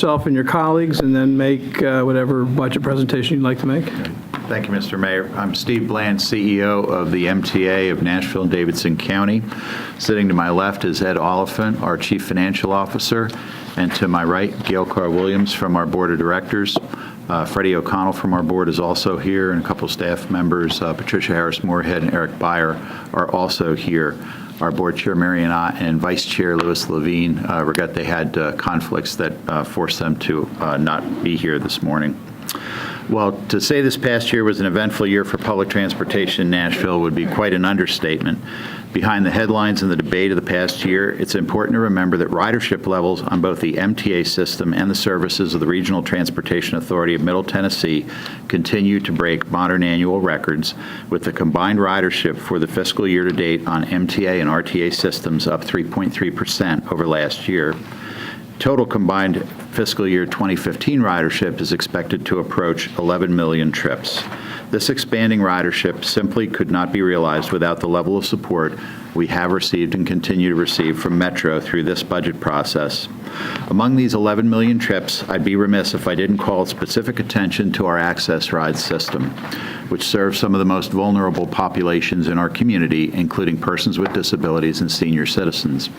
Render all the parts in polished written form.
yourself and your colleagues, and then make whatever budget presentation you'd like to make. Thank you, Mr. Mayor. I'm Steve Bland, CEO of the MTA of Nashville and Davidson County. Sitting to my left is Ed Oliphant, our Chief Financial Officer, and to my right, Gail Carr-Williams from our Board of Directors. Freddie O'Connell from our board is also here, and a couple staff members, Patricia Harris-Moorhead and Eric Byer, are also here. Our board chair, Mary Ann, and vice chair, Louis Levine, regret they had conflicts that forced them to not be here this morning. Well, to say this past year was an eventful year for public transportation in Nashville would be quite an understatement. Behind the headlines and the debate of the past year, it's important to remember that ridership levels on both the MTA system and the services of the Regional Transportation Authority of Middle Tennessee continue to break modern annual records, with the combined ridership for the fiscal year to date on MTA and RTA systems up 3.3% over last year. Total combined fiscal year 2015 ridership is expected to approach 11 million trips. This expanding ridership simply could not be realized without the level of support we have received and continue to receive from Metro through this budget process. Among these 11 million trips, I'd be remiss if I didn't call specific attention to our access ride system, which serves some of the most vulnerable populations in our community, including persons with disabilities and senior citizens.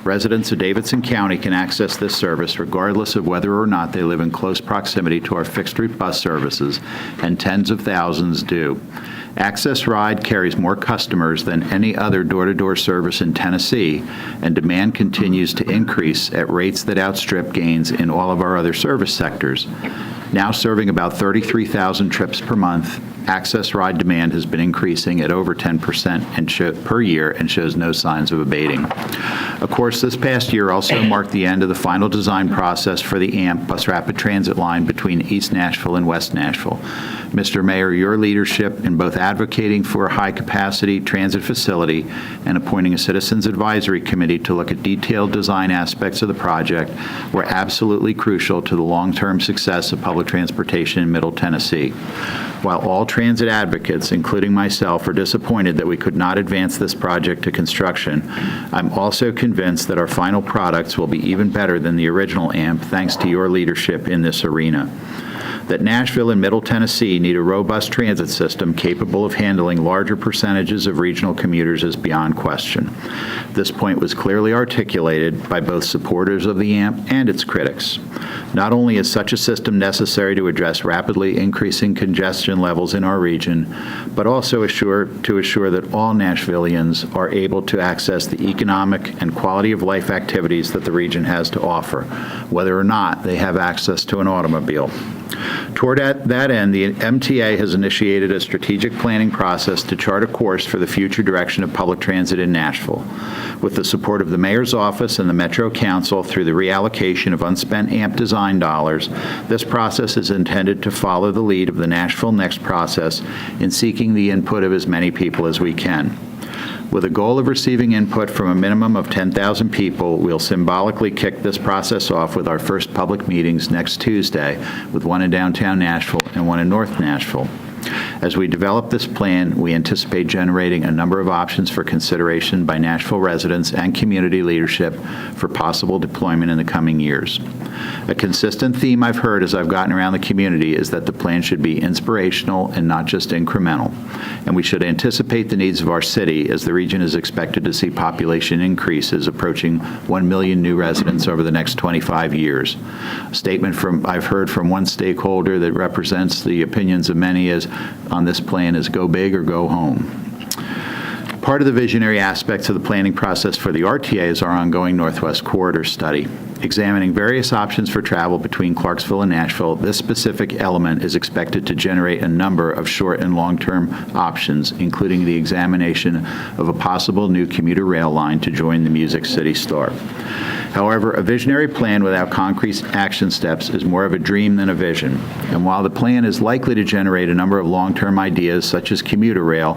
Residents of Davidson County can access this service regardless of whether or not they live in close proximity to our fixed-route bus services, and tens of thousands do. Access Ride carries more customers than any other door-to-door service in Tennessee, and demand continues to increase at rates that outstrip gains in all of our other service sectors. Now serving about 33,000 trips per month, Access Ride demand has been increasing at over 10% per year and shows no signs of abating. Of course, this past year also marked the end of the final design process for the AMP bus rapid transit line between East Nashville and West Nashville. Mr. Mayor, your leadership in both advocating for a high-capacity transit facility and appointing a Citizens Advisory Committee to look at detailed design aspects of the project were absolutely crucial to the long-term success of public transportation in Middle Tennessee. While all transit advocates, including myself, are disappointed that we could not advance this project to construction, I'm also convinced that our final products will be even better than the original AMP thanks to your leadership in this arena. That Nashville and Middle Tennessee need a robust transit system capable of handling larger percentages of regional commuters is beyond question. This point was clearly articulated by both supporters of the AMP and its critics. Not only is such a system necessary to address rapidly increasing congestion levels in our region, but also to assure that all Nashvillians are able to access the economic and quality of life activities that the region has to offer, whether or not they have access to an automobile. Toward that end, the MTA has initiated a strategic planning process to chart a course for the future direction of public transit in Nashville. With the support of the Mayor's Office and the Metro Council through the reallocation of unspent AMP design dollars, this process is intended to follow the lead of the Nashville Next process in seeking the input of as many people as we can. With a goal of receiving input from a minimum of 10,000 people, we'll symbolically kick this process off with our first public meetings next Tuesday, with one in downtown Nashville and one in North Nashville. As we develop this plan, we anticipate generating a number of options for consideration by Nashville residents and community leadership for possible deployment in the coming years. A consistent theme I've heard as I've gotten around the community is that the plan should be inspirational and not just incremental, and we should anticipate the needs of our city as the region is expected to see population increases approaching 1 million new residents over the next 25 years. A statement I've heard from one stakeholder that represents the opinions of many on this plan is go big or go home. Part of the visionary aspects of the planning process for the RTA is our ongoing Northwest Corridor study. Examining various options for travel between Clarksville and Nashville, this specific element is expected to generate a number of short and long-term options, including the examination of a possible new commuter rail line to join the Music City Star. However, a visionary plan without concrete action steps is more of a dream than a vision. And while the plan is likely to generate a number of long-term ideas, such as commuter rail,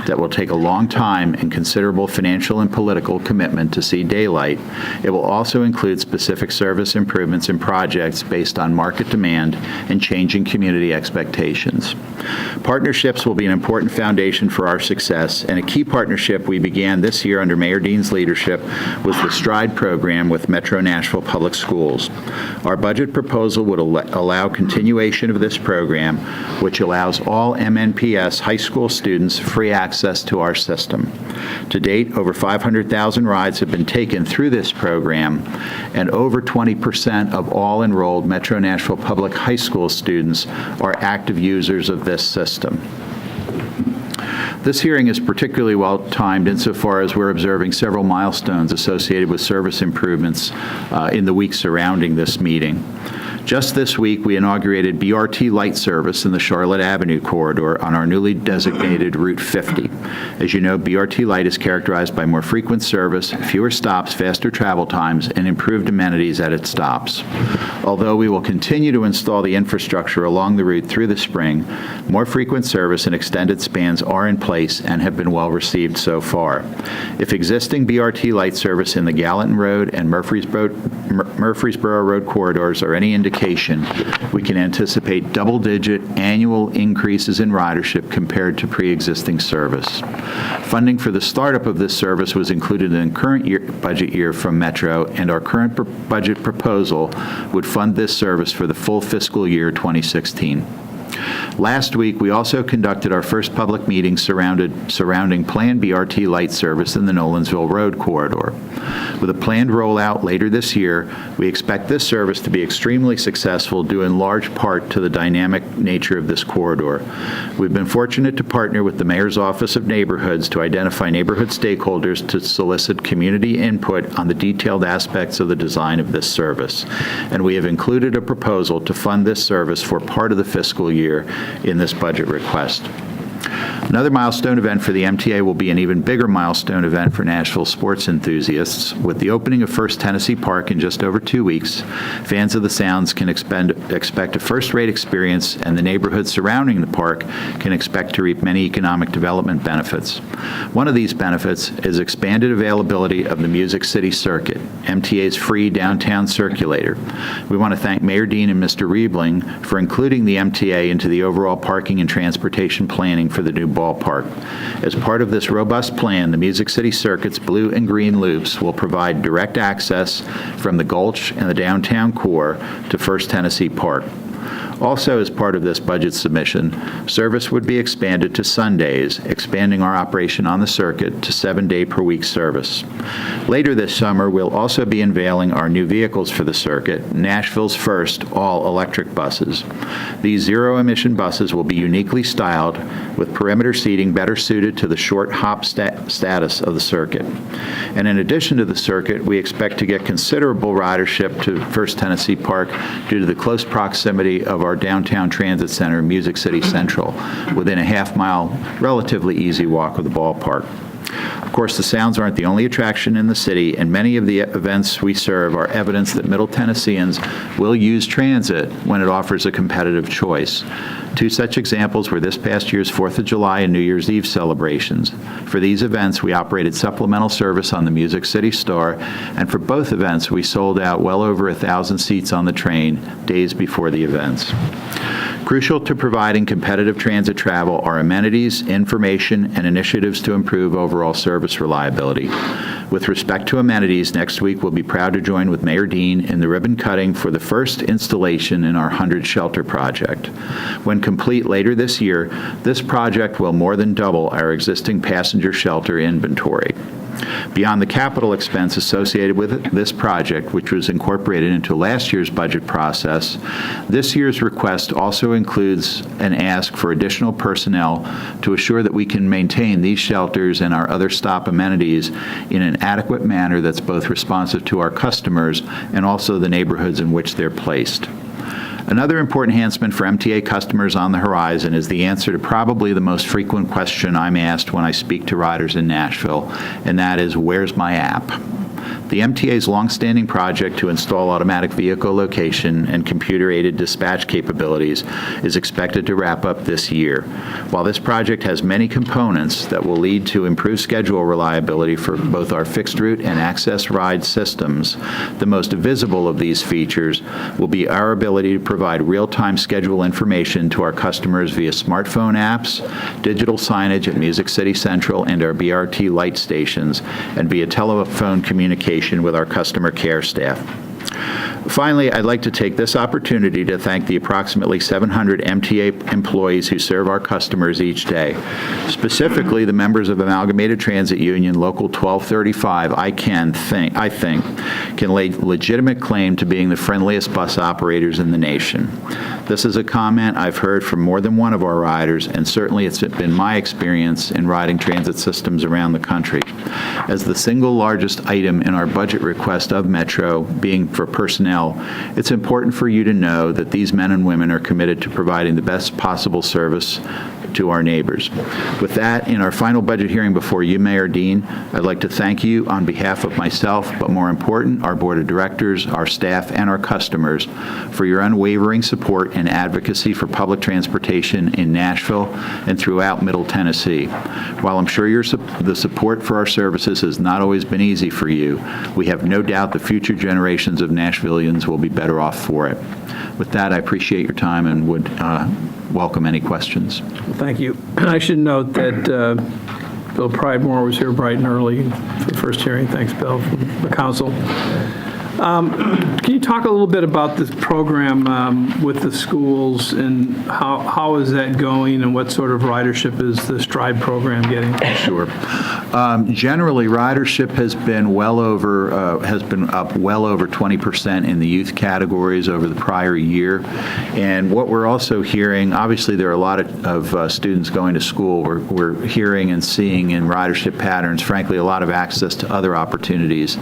that will take a long time and considerable financial and political commitment to see daylight, it will also include specific service improvements and projects based on market demand and changing community expectations. Partnerships will be an important foundation for our success, and a key partnership we began this year under Mayor Dean's leadership was the STRIDE program with with Metro Nashville Public Schools. Our budget proposal would allow continuation of this program, which allows all MNPS high school students free access to our system. To date, over 500,000 rides have been taken through this program, and over 20% of all enrolled Metro Nashville Public High School students are active users of this system. This hearing is particularly well-timed insofar as we're observing several milestones associated with service improvements in the weeks surrounding this meeting. Just this week, we inaugurated BRT Light service in the Charlotte Avenue corridor on our newly designated Route 50. As you know, BRT Light is characterized by more frequent service, fewer stops, faster travel times, and improved amenities at its stops. Although we will continue to install the infrastructure along the route through the spring, more frequent service and extended spans are in place and have been well received so far. If existing BRT Light service in the Gallatin Road and Murfreesboro Road corridors are any indication, we can anticipate double-digit annual increases in ridership compared to pre-existing service. Funding for the startup of this service was included in the current budget year from Metro, and our current budget proposal would fund this service for the full fiscal year 2016. Last week, we also conducted our first public meeting surrounding planned BRT Light service in the Nolensville Road corridor. With a planned rollout later this year, we expect this service to be extremely successful due in large part to the dynamic nature of this corridor. We've been fortunate to partner with the Mayor's Office of Neighborhoods to identify neighborhood stakeholders to solicit community input on the detailed aspects of the design of this service. And we have included a proposal to fund this service for part of the fiscal year in this budget request. Another milestone event for the MTA will be an even bigger milestone event for Nashville sports enthusiasts. With the opening of First Tennessee Park in just over 2 weeks, fans of the Sounds can expect a first-rate experience, and the neighborhood surrounding the park can expect to reap many economic development benefits. One of these benefits is expanded availability of the Music City Circuit, MTA's free downtown circulator. We want to thank Mayor Dean and Mr. Riebling for including the MTA into the overall parking and transportation planning for the new ballpark. As part of this robust plan, the Music City Circuit's blue and green loops will provide direct access from the Gulch and the downtown core to First Tennessee Park. Also, as part of this budget submission, service would be expanded to Sundays, expanding our operation on the circuit to 7-day-per-week service. Later this summer, we'll also be unveiling our new vehicles for the circuit, Nashville's first all-electric buses. These zero-emission buses will be uniquely styled, with perimeter seating better suited to the short hop status of the circuit. And in addition to the circuit, we expect to get considerable ridership to First Tennessee Park due to the close proximity of our downtown transit center, Music City Central, within a half-mile, relatively easy walk of the ballpark. Of course, the Sounds aren't the only attraction in the city, and many of the events we serve are evidence that Middle Tennesseans will use transit when it offers a competitive choice. Two such examples were this past year's 4th of July and New Year's Eve celebrations. For these events, we operated supplemental service on the Music City Star, and for both events, we sold out well over 1,000 seats on the train days before the events. Crucial to providing competitive transit travel are amenities, information, and initiatives to improve overall service reliability. With respect to amenities, next week we'll be proud to join with Mayor Dean in the ribbon cutting for the first installation in our 100 Shelter project. When complete later this year, this project will more than double our existing passenger shelter inventory. Beyond the capital expense associated with this project, which was incorporated into last year's budget process, this year's request also includes an ask for additional personnel to assure that we can maintain these shelters and our other stop amenities in an adequate manner that's both responsive to our customers and also the neighborhoods in which they're placed. Another important enhancement for MTA customers on the horizon is the answer to probably the most frequent question I'm asked when I speak to riders in Nashville, and that is, where's my app? The MTA's longstanding project to install automatic vehicle location and computer-aided dispatch capabilities is expected to wrap up this year. While this project has many components that will lead to improved schedule reliability for both our fixed route and access ride systems, the most visible of these features will be our ability to provide real-time schedule information to our customers via smartphone apps, digital signage at Music City Central and our BRT light stations, and via telephone communication communication with our customer care staff. Finally, I'd like to take this opportunity to thank the approximately 700 MTA employees who serve our customers each day. Specifically, the members of Amalgamated Transit Union Local 1235, I think, can lay legitimate claim to being the friendliest bus operators in the nation. This is a comment I've heard from more than one of our riders, and certainly it's been my experience in riding transit systems around the country. As the single largest item in our budget request of Metro being for personnel, it's important for you to know that these men and women are committed to providing the best possible service to our neighbors. With that, in our final budget hearing before you, Mayor Dean, I'd like to thank you on behalf of myself, but more important, our board of directors, our staff, and our customers for your unwavering support and advocacy for public transportation in Nashville and throughout Middle Tennessee. While I'm sure the support for our services has not always been easy for you, we have no doubt the future generations of Nashvillians will be better off for it. With that, I appreciate your time and would welcome any questions. Thank you. I should note that Bill Pridemore was here bright and early for the first hearing. Thanks, Bill, from the council. Can you talk a little bit about this program with the schools and how is that going and what sort of ridership is the STRIDE program getting? Sure. Generally, ridership has been up well over 20% in the youth categories over the prior year. And what we're also hearing, obviously there are a lot of students going to school. We're hearing and seeing in ridership patterns, frankly, a lot of access to other opportunities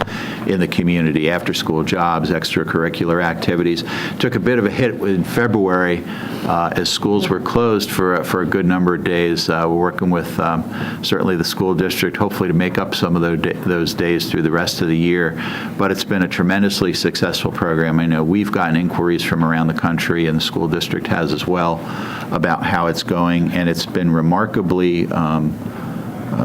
in the community, after-school jobs, extracurricular activities. Took a bit of a hit in February as schools were closed for a good number of days. We're working with certainly the school district, hopefully to make up some of those days through the rest of the year. But it's been a tremendously successful program. I know we've gotten inquiries from around the country, and the school district has as well, about how it's going, and it's been remarkably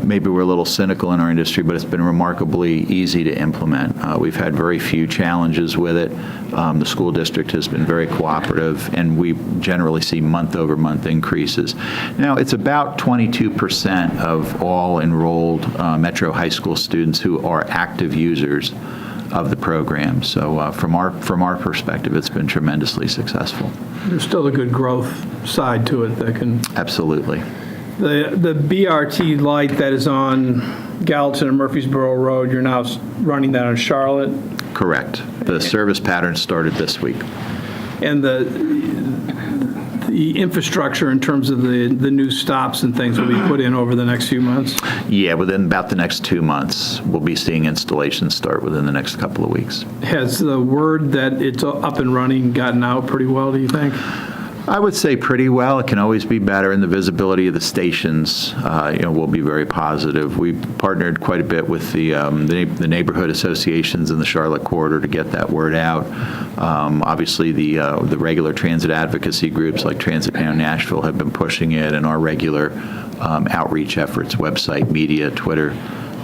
maybe we're a little cynical in our industry, but it's been remarkably easy to implement. We've had very few challenges with it. The school district has been very cooperative, and we generally see month-over-month increases. Now, it's about 22% of all enrolled Metro high school students who are active users of the program. So from our perspective, it's been tremendously successful. There's still a good growth side to it that can... Absolutely. The BRT light that is on Gallatin and Murfreesboro Road, you're now running that on Charlotte? Correct. The service pattern started this week. And the infrastructure in terms of the new stops and things will be put in over the next few months? Yeah, within about the next 2 months. We'll be seeing installations start within the next couple of weeks. Has the word that it's up and running gotten out pretty well, do you think? I would say pretty well. It can always be better, and the visibility of the stations will be very positive. We partnered quite a bit with the neighborhood associations in the Charlotte corridor to get that word out. Obviously, the regular transit advocacy groups like Transit Now Nashville have been pushing it, and our regular outreach efforts, website, media, Twitter,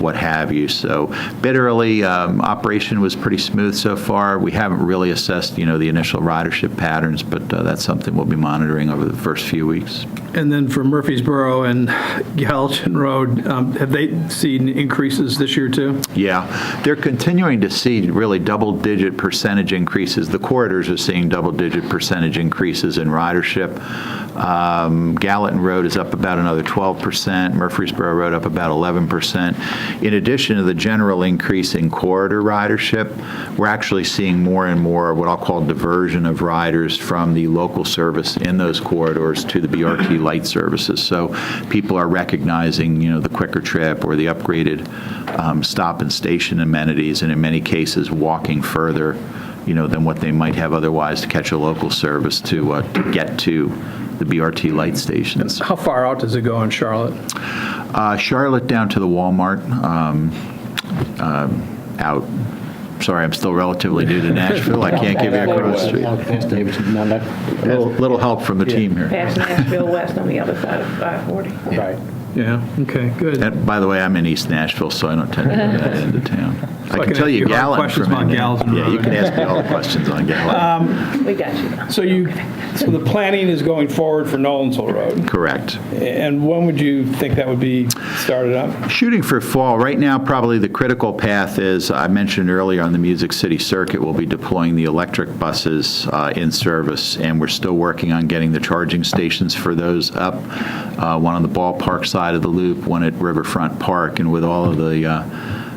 what have you. So bit early, operation was pretty smooth so far. We haven't really assessed, the initial ridership patterns, but that's something we'll be monitoring over the first few weeks. And then for Murfreesboro and Gallatin Road, have they seen increases this year too? Yeah, they're continuing to see really double-digit percentage increases. The corridors are seeing double-digit percentage increases in ridership. Gallatin Road is up about another 12%, Murfreesboro Road up about 11%. In addition to the general increase in corridor ridership, we're actually seeing more and more what I'll call diversion of riders from the local service in those corridors to the BRT light services. So people are recognizing, the quicker trip or the upgraded stop and station amenities, and in many cases walking further, than what they might have otherwise to catch a local service to get to the BRT light stations. How far out does it go in Charlotte? Charlotte down to the Walmart, out. Sorry, I'm still relatively new to Nashville. I can't give you a cross street. Little help from the team here. Past Nashville West on the other side of 540. Right. Yeah, okay, good. And by the way, I'm in East Nashville, so I don't tend to go that end of town. I I can can tell ask you you hard Gallon questions from about Indiana. Gallatin Yeah, you Road. can ask me all the questions on Gallon. We got you. So the planning is going forward for Nolensville Road, Correct. and when would you think that would be started up? Shooting for fall. Right now, probably the critical path is, I mentioned earlier on the Music City Circuit, we'll be deploying the electric buses in service, and we're still working on getting the charging stations for those up, one on the ballpark side of the loop, one at Riverfront Park, and with all of the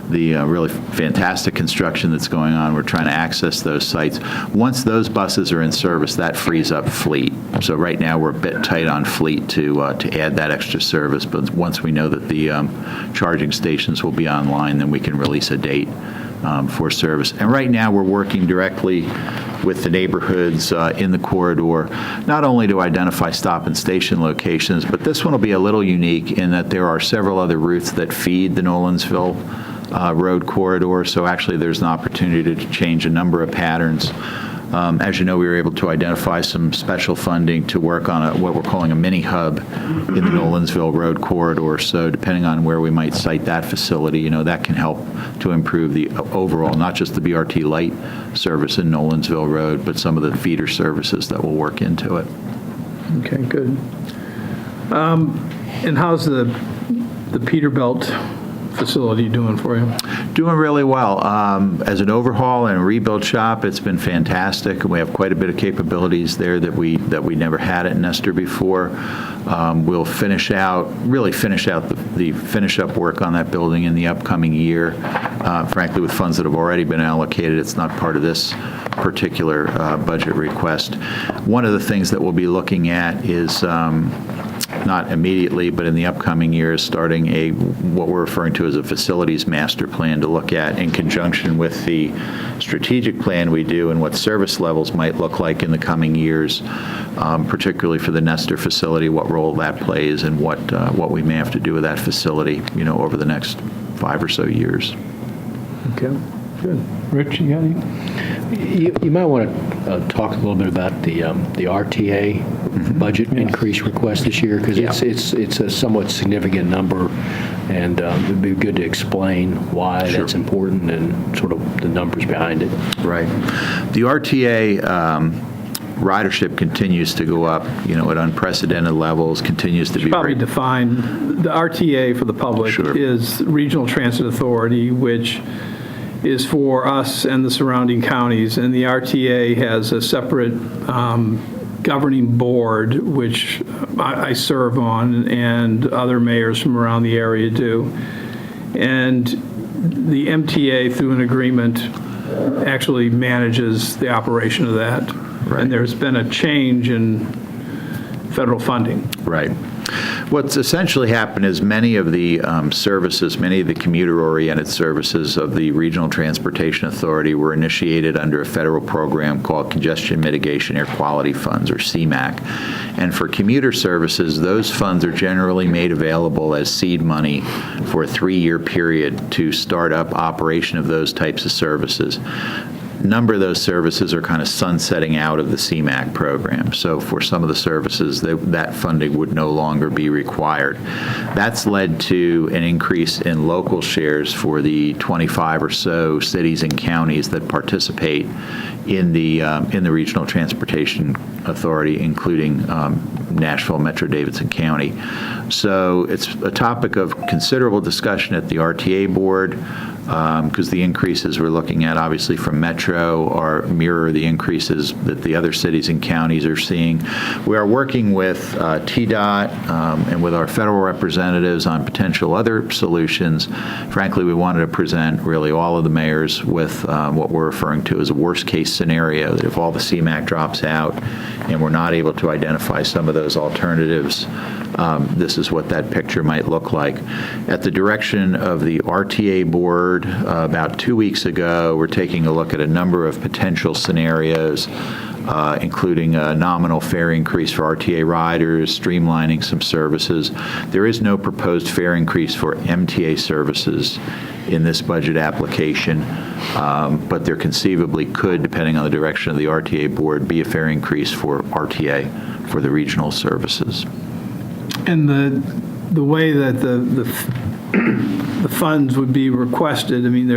really fantastic construction that's going on, we're trying to access those sites. Once those buses are in service, that frees up fleet. So right now, we're a bit tight on fleet to add that extra service, but once we know that the charging stations will be online, then we can release a date for service. And right now, we're working directly with the neighborhoods in the corridor, not only to identify stop and station locations, but this one will be a little unique in that there are several other routes that feed the Nolensville road corridor, so actually there's an opportunity to change a number of patterns. As you know, we were able to identify some special funding to work on what we're calling a mini hub in the Nolensville road corridor, so depending on where we might site that facility, that can help to improve the overall, not just the BRT light service in Nolensville Road, but some of the feeder services that will work into it. Okay, good. And how's the Peterbilt facility doing for you? Doing really well. As an overhaul and rebuild shop, it's been fantastic. We have quite a bit of capabilities there that we never had at Nestor before. We'll finish out the finish-up work on that building in the upcoming year. Frankly, with funds that have already been allocated, it's not part of this particular budget request. One of the things that we'll be looking at is not immediately, but in the upcoming years, starting what we're referring to as a facilities master plan to look at in conjunction with the strategic plan we do and what service levels might look like in the coming years, particularly for the Nestor facility, what role that plays and what we may have to do with that facility, over the next 5 or so years. Okay, good. Rich, you got any? You might want to talk a little bit about the RTA budget increase request this year, because it's a somewhat significant number, and it'd be good to explain why that's important and sort of the numbers behind it. Right. The RTA ridership continues to go up, at unprecedented levels, continues to be Probably very... define, the RTA for the public Sure. is Regional Transit Authority, which is for us and the surrounding counties, and the RTA has a separate governing board, which I serve on, and other mayors from around the area do. And the MTA, through an agreement, actually manages the operation of that. Right. And there's been a change in federal funding. Right. What's essentially happened is many of the services, many of the commuter-oriented services of the Regional Transportation Authority were initiated under a federal program called Congestion Mitigation Air Quality Funds, or CMAQ. And for commuter services, those funds are generally made available as seed money for a 3-year period to start up operation of those types of services. A number of those services are kind of sunsetting out of the CMAQ program. So for some of the services, that funding would no longer be required. That's led to an increase in local shares for the 25 or so cities and counties that participate in the Regional Transportation Authority, including Nashville, Metro Davidson County. So it's a topic of considerable discussion at the RTA board, because the increases we're looking at, obviously, from Metro mirror the increases that the other cities and counties are seeing. We are working with TDOT and with our federal representatives on potential other solutions. Frankly, we wanted to present really all of the mayors with what we're referring to as a worst-case scenario, that if all the CMAQ drops out and we're not able to identify some of those alternatives, this is what that picture might look like. At the direction of the RTA board, about 2 weeks ago, we're taking a look at a number of potential scenarios, including a nominal fare increase for RTA riders, streamlining some services. There is no proposed fare increase for MTA services in this budget application, but there conceivably could, depending on the direction of the RTA board, be a fare increase for RTA for the regional services. And the way that the funds would be requested, I mean,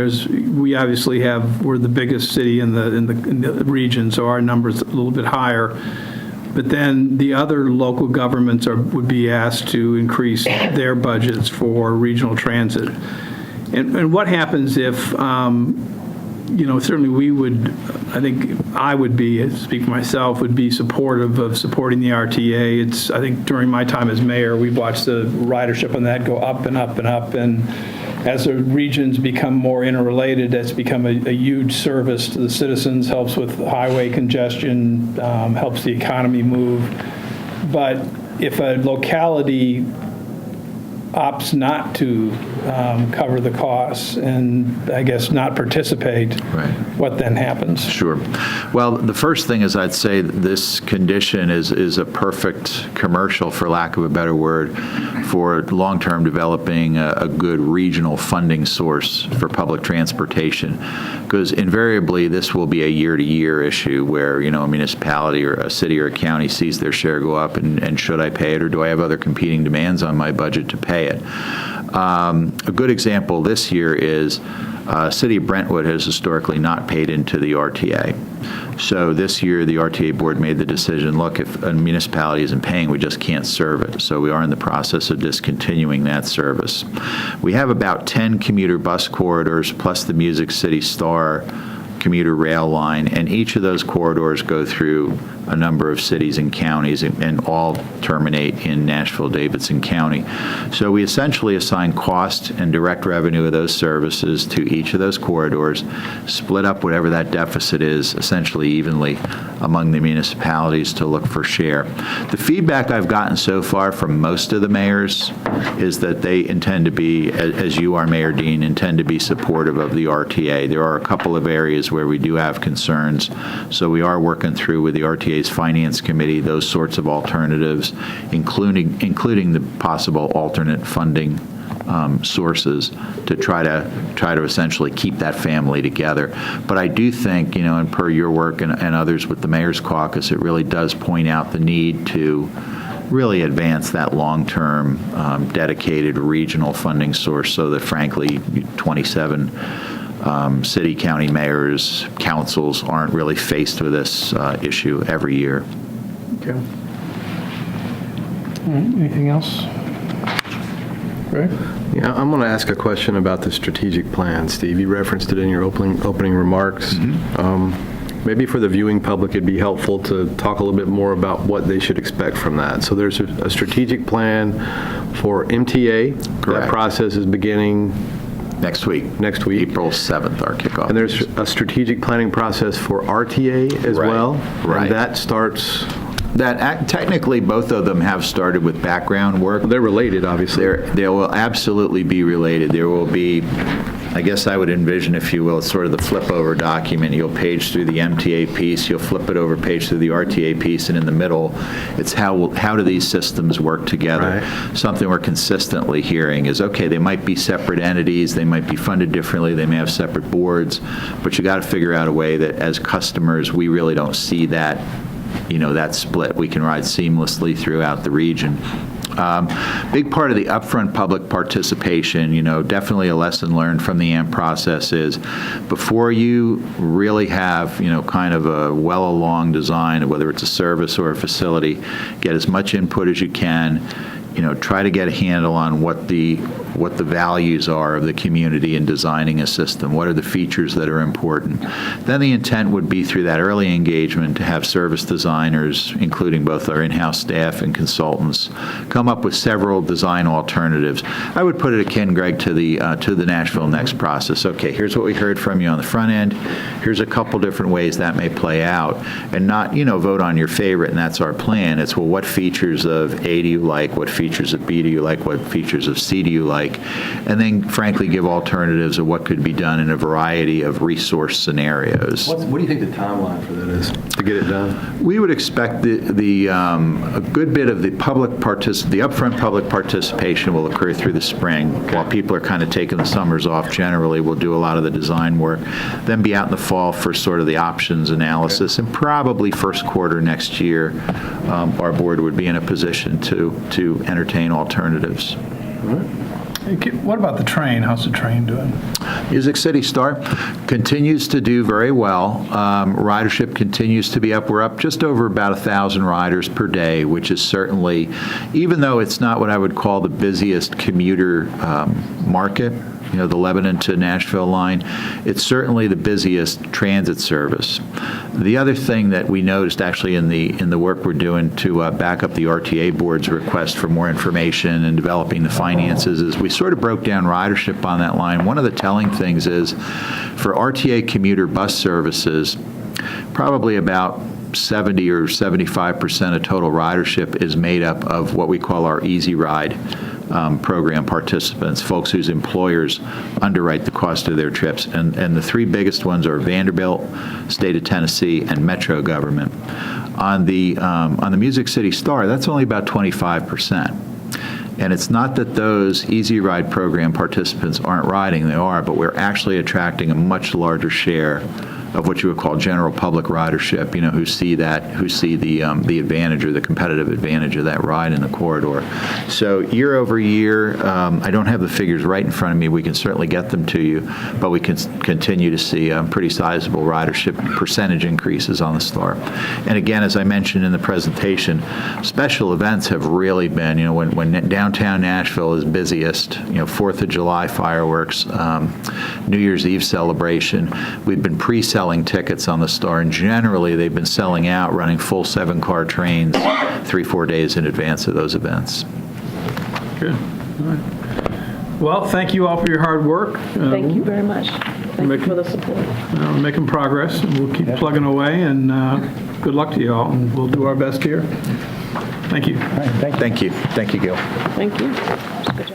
we obviously we're the biggest city in the region, so our number's a little bit higher. But then the other local governments would be asked to increase their budgets for regional transit. And what happens if, certainly I think I would be, speak for myself, would be supportive of supporting the RTA. I think during my time as mayor, we've watched the ridership on that go up and up and up. And as the regions become more interrelated, that's become a huge service to the citizens, helps with highway congestion, helps the economy move. But if a locality opts not to cover the costs and, I guess, not participate, Right. What then happens? Sure. Well, the first thing is I'd say that this condition is a perfect commercial, for lack of a better word, for long-term developing a good regional funding source for public transportation. Because invariably, this will be a year-to-year issue where, a municipality or a city or a county sees their share go up, and should I pay it, or do I have other competing demands on my budget to pay it? A good example this year is City of Brentwood has historically not paid into the RTA. So this year, the RTA board made the decision, look, if a municipality isn't paying, we just can't serve it. So we are in the process of discontinuing that service. We have about 10 commuter bus corridors plus the Music City Star commuter rail line, and each of those corridors go through a number of cities and counties and all terminate in Nashville, Davidson County. So we essentially assign cost and direct revenue of those services to each of those corridors, split up whatever that deficit is essentially evenly among the municipalities to look for share. The feedback I've gotten so far from most of the mayors is that they intend to be, as you are, Mayor Dean, intend to be supportive of the RTA. There are a couple of areas where we do have concerns, so we are working through with the RTA's Finance Committee those sorts of alternatives, including the possible alternate funding sources to try to essentially keep that family together. But I do think, and per your work and others with the Mayor's Caucus, it really does point out the need to really advance that long-term dedicated regional funding source so that, frankly, 27 city, county mayors, councils aren't really faced with this issue every year. Okay. All right, anything else? Right? Yeah, I'm going to ask a question about the strategic plan, Steve. You referenced it in your opening remarks. Maybe for the viewing public, it'd be helpful to talk a little bit more about what they should expect from that. So there's a strategic plan for MTA. Correct. That process is beginning Next week. April 7th, our kickoff. And there's a strategic planning process for RTA as Right. well. Right. And that starts... Technically, both of them have started with background work. They're related, obviously. They will absolutely be related. There will be, I guess I would envision, if you will, it's sort of the flip-over document. You'll page through the MTA piece, you'll flip it over, page through the RTA piece, and in the middle, it's how do these systems work together? Right. Something we're consistently hearing is, okay, they might be separate entities, they might be funded differently, they may have separate boards, but you got to figure out a way that, as customers, we really don't see that that split. We can ride seamlessly throughout the region. Big part of the upfront public participation, definitely a lesson learned from the AMP process is before you really have, kind of a well-along design, whether it's a service or a facility, get as much input as you can. Try to get a handle on what the values are of the community in designing a system. What are the features that are important? Then the intent would be through that early engagement to have service designers, including both our in-house staff and consultants, come up with several design alternatives. I would put it akin, Greg, to the Nashville Next process. Okay, here's what we heard from you on the front end. Here's a couple different ways that may play out, and not vote on your favorite and that's our plan. It's, well, what features of A do you like? What features of B do you like? What features of C do you like? And then, frankly, give alternatives of what could be done in a variety of resource scenarios. What do you think the timeline for that is to get it done? We would expect a good bit of the upfront public participation will occur through the spring. While people are kind of taking the summers off generally, we'll do a lot of the design work, then be out in the fall for sort of the options analysis, and probably first quarter next year, our board would be in a position to entertain alternatives. What about the train? How's the train doing? Music City Star continues to do very well. Ridership continues to be up. We're up just over about 1,000 riders per day, which is certainly, even though it's not what I would call the busiest commuter market, the Lebanon to Nashville line, it's certainly the busiest transit service. The other thing that we noticed actually in the work we're doing to back up the RTA board's request for more information and developing the finances is we sort of broke down ridership on that line. One of the telling things is for RTA commuter bus services, probably about 70 or 75% of total ridership is made up of what we call our Easy Ride program participants, folks whose employers underwrite the cost of their trips. And the three biggest ones are Vanderbilt, State of Tennessee, and Metro government. On the Music City Star, that's only about 25%. And it's not that those Easy Ride program participants aren't riding, they are, but we're actually attracting a much larger share of what you would call general public ridership, who see the advantage or the competitive advantage of that ride in the corridor. So year over year, I don't have the figures right in front of me. We can certainly get them to you, but we can continue to see pretty sizable ridership percentage increases on the Star. And again, as I mentioned in the presentation, special events have really been, when downtown Nashville is busiest, 4th of July fireworks, New Year's Eve celebration, we've been pre-selling tickets on the Star, and generally they've been selling out, running full 7-car trains 3-4 days in advance of those events. Good. All right. Well, thank you all for your hard work. Thank you very much. Thank you for the support. We're making progress, and we'll keep plugging away, and good luck to you all, and we'll do our best here. Thank you. Thank you. Thank you, Gil. Thank you. That's good.